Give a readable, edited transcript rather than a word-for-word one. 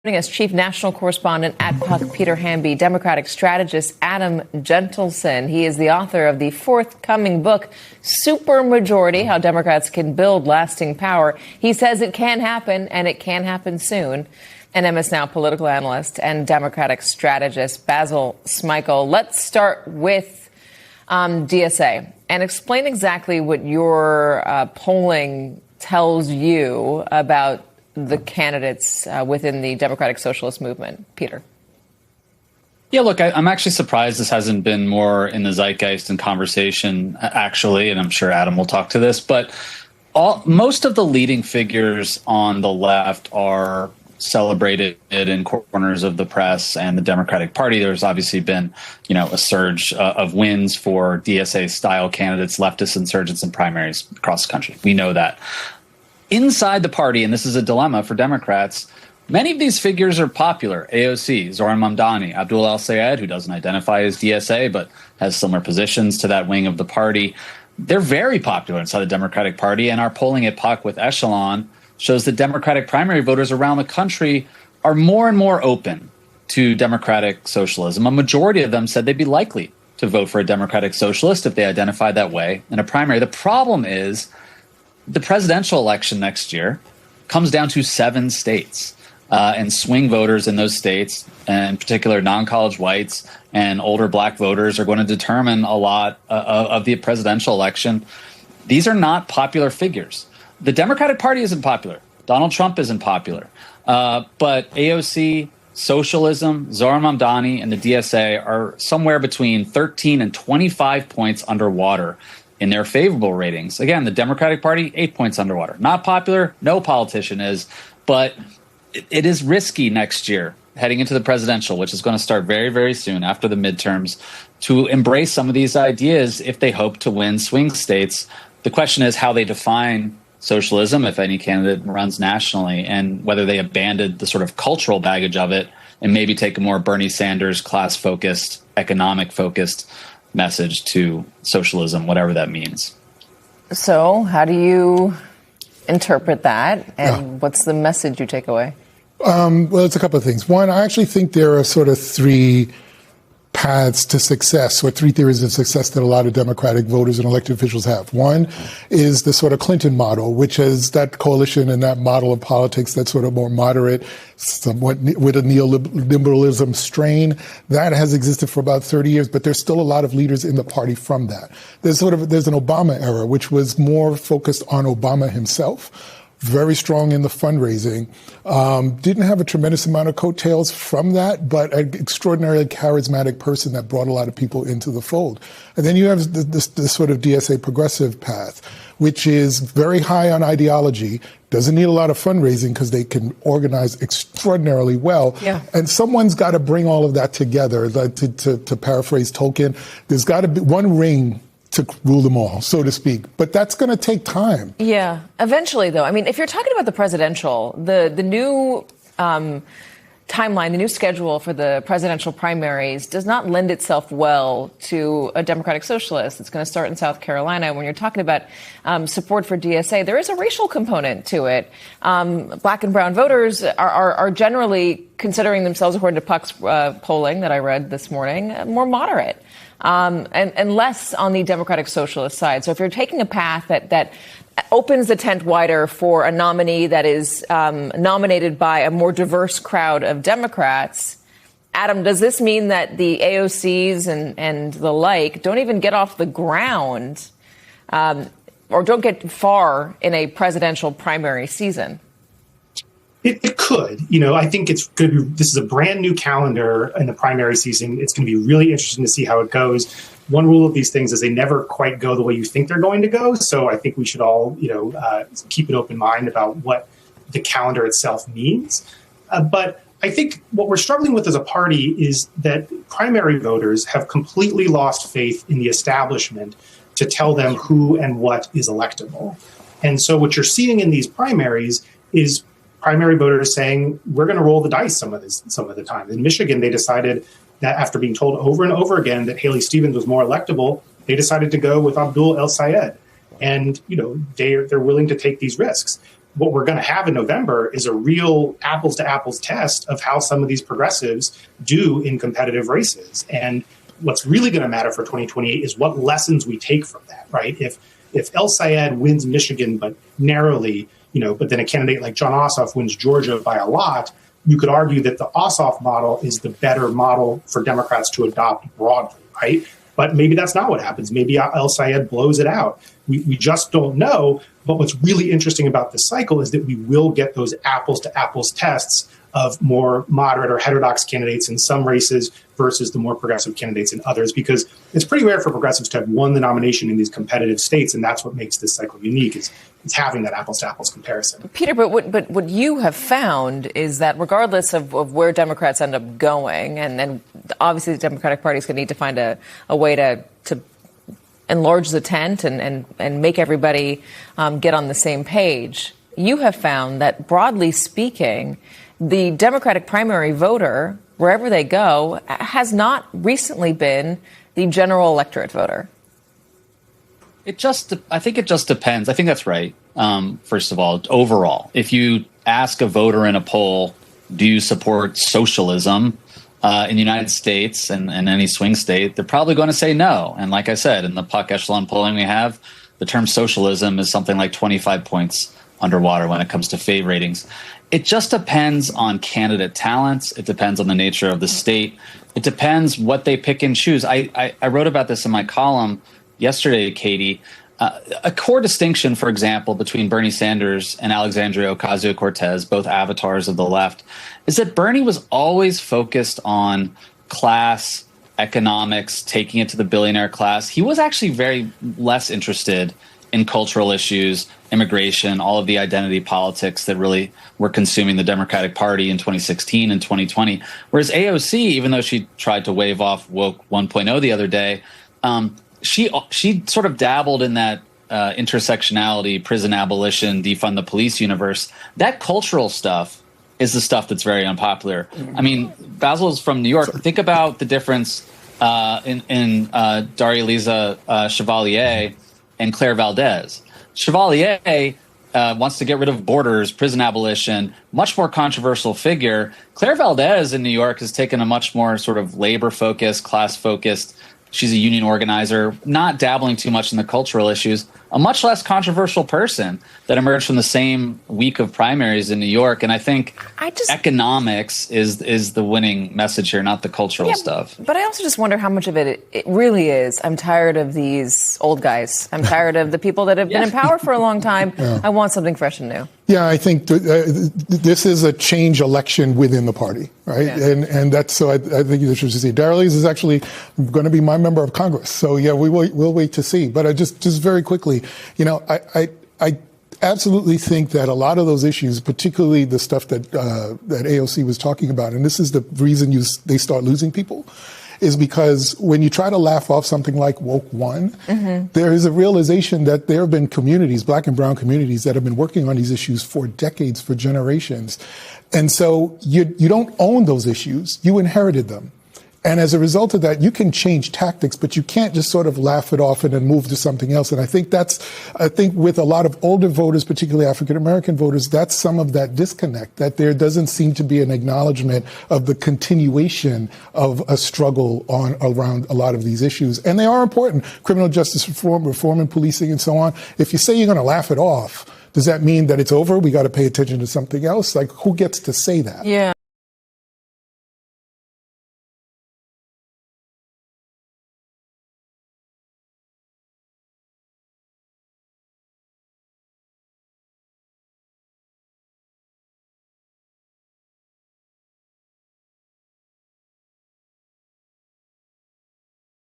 Joining us, Chief National Correspondent at Puck, Peter Hamby, Democratic strategist Adam Gentleson. He is the author of the forthcoming book, Supermajority: How Democrats Can Build Lasting Power. He says it can happen, and it can happen soon. And MS Now political analyst and Democratic strategist Basil Smikle. Let's start with DSA and explain exactly what your polling tells you about the candidates within the Democratic Socialist movement. Peter. Yeah, look, I'm actually surprised this hasn't been more in the zeitgeist and conversation, actually, and I'm sure Adam will talk to this, but most of the leading figures on the left are celebrated in corners of the press and the Democratic Party. There's obviously been, a surge of wins for DSA-style candidates, leftist insurgents, and primaries across the country. We know that. Inside the party, and this is a dilemma for Democrats, many of these figures are popular. AOC, Zoran Mamdani, Abdul El-Sayed, who doesn't identify as DSA but has similar positions to that wing of the party. They're very popular inside the Democratic Party, and our polling at Puck with Echelon shows that Democratic primary voters around the country are more and more open to democratic socialism. A majority of them said they'd be likely to vote for a democratic socialist if they identified that way in a primary. The problem is the presidential election next year comes down to 7 states, and swing voters in those states, and in particular non-college whites and older black voters, are going to determine a lot of the presidential election. These are not popular figures. The Democratic Party isn't popular. Donald Trump isn't popular. But AOC, socialism, Zoran Mamdani, and the DSA are somewhere between 13 and 25 points underwater in their favorable ratings. Again, the Democratic Party, 8 points underwater. Not popular, no politician is, but it is risky next year, heading into the presidential, which is going to start very, very soon after the midterms, to embrace some of these ideas if they hope to win swing states. The question is how they define socialism, if any candidate runs nationally, and whether they abandoned the sort of cultural baggage of it and maybe take a more Bernie Sanders, class-focused, economic-focused message to socialism, whatever that means. So how do you interpret that, and what's the message you take away? Well, it's a couple of things. One, I actually think there are sort of 3 paths to success, or 3 theories of success that a lot of Democratic voters and elected officials have. One is the sort of Clinton model, which is that coalition and that model of politics that's sort of more moderate, somewhat with a neoliberalism strain. That has existed for about 30 years, but there's still a lot of leaders in the party from that. There's an Obama era, which was more focused on Obama himself, very strong in the fundraising, didn't have a tremendous amount of coattails from that, but an extraordinarily charismatic person that brought a lot of people into the fold. And then you have this sort of DSA progressive path, which is very high on ideology, doesn't need a lot of fundraising because they can organize extraordinarily well. Yeah. And someone's got to bring all of that together. To paraphrase Tolkien, there's got to be one ring to rule them all, so to speak. But that's going to take time. Yeah. Eventually, though, I mean, if you're talking about the presidential, the new timeline, the new schedule for the presidential primaries does not lend itself well to a Democratic Socialist. It's going to start in South Carolina. When you're talking about support for DSA, there is a racial component to it. Black and brown voters are generally considering themselves, according to Puck's polling that I read this morning, more moderate. And less on the Democratic Socialist side. So if you're taking a path that opens the tent wider for a nominee that is nominated by a more diverse crowd of Democrats, Adam, does this mean that the AOCs and the like don't even get off the ground or don't get far in a presidential primary season? It could. I think it's going to be, this is a brand new calendar in the primary season. It's going to be really interesting to see how it goes. One rule of these things is they never quite go the way you think they're going to go. So I think we should all, keep an open mind about what the calendar itself means. But I think what we're struggling with as a party is that primary voters have completely lost faith in the establishment to tell them who and what is electable. And so what you're seeing in these primaries is primary voters saying, we're going to roll the dice some of the time. In Michigan, they decided that after being told over and over again that Haley Stevens was more electable, they decided to go with Abdul El-Sayed. And, they're willing to take these risks. what we're going to have in November is a real apples to apples test of how some of these progressives do in competitive races. And what's really going to matter for 2028 is what lessons we take from that, right? If El Sayed wins Michigan, but narrowly, but then a candidate like Jon Ossoff wins Georgia by a lot, you could argue that the Ossoff model is the better model for Democrats to adopt broadly, right? But maybe that's not what happens. Maybe El Sayed blows it out. We just don't know. But what's really interesting about this cycle is that we will get those apples to apples tests of more moderate or heterodox candidates in some races versus the more progressive candidates in others, because it's pretty rare for progressives to have won the nomination in these competitive states. And that's what makes this cycle unique, is it's having that apples to apples comparison. Peter, but what you have found is that regardless of where Democrats end up going, and obviously the Democratic Party is going to need to find a way to enlarge the tent and make everybody get on the same page, you have found that, broadly speaking, the Democratic primary voter, wherever they go, has not recently been the general electorate voter. I think it just depends. I think that's right. First of all, overall, if you ask a voter in a poll, do you support socialism in the United States and any swing state, they're probably going to say no. And like I said, in the Puck echelon polling we have, the term socialism is something like 25 points underwater when it comes to fave ratings. It just depends on candidate talents. It depends on the nature of the state. It depends what they pick and choose. I wrote about this in my column yesterday, Katie. A core distinction, for example, between Bernie Sanders and Alexandria Ocasio-Cortez, both avatars of the left, is that Bernie was always focused on class, economics, taking it to the billionaire class. He was actually very less interested in cultural issues, immigration, all of the identity politics that really were consuming the Democratic Party in 2016 and 2020. Whereas AOC, even though she tried to wave off woke 1.0 the other day, she sort of dabbled in that intersectionality, prison abolition, defund the police universe. That cultural stuff is the stuff that's very unpopular. I mean, Basil is from New York. Think about the difference in Daria-Liza Chevalier and Claire Valdez. Chevalier wants to get rid of borders, prison abolition, much more controversial figure. Claire Valdez in New York has taken a much more sort of labor-focused, class-focused. She's a union organizer, not dabbling too much in the cultural issues, a much less controversial person that emerged from the same week of primaries in New York. And I think economics is the winning message here, not the cultural stuff. But I also just wonder how much of it really is. I'm tired of these old guys. I'm tired of the people that have been in power for a long time. I want something fresh and new. Yeah, I think this is a change election within the party, right? Yeah. And that's, so I think you should see. Daria-Liza is actually going to be my member of Congress. So yeah, we'll wait to see. But I just very quickly, I absolutely think that a lot of those issues, particularly the stuff that AOC was talking about, and this is the reason they start losing people, is because when you try to laugh off something like Woke One, there is a realization that there have been communities, black and brown communities, that have been working on these issues for decades, for generations. And so you don't own those issues, you inherited them. And as a result of that, you can change tactics, but you can't just sort of laugh it off and then move to something else. And I think with a lot of older voters, particularly African-American voters, that's some of that disconnect, that there doesn't seem to be an acknowledgement of the continuation of a struggle around a lot of these issues. And they are important. Criminal justice reform and policing and so on. If you say you're going to laugh it off, does that mean that it's over? We got to pay attention to something else? Like, who gets to say that? Yeah.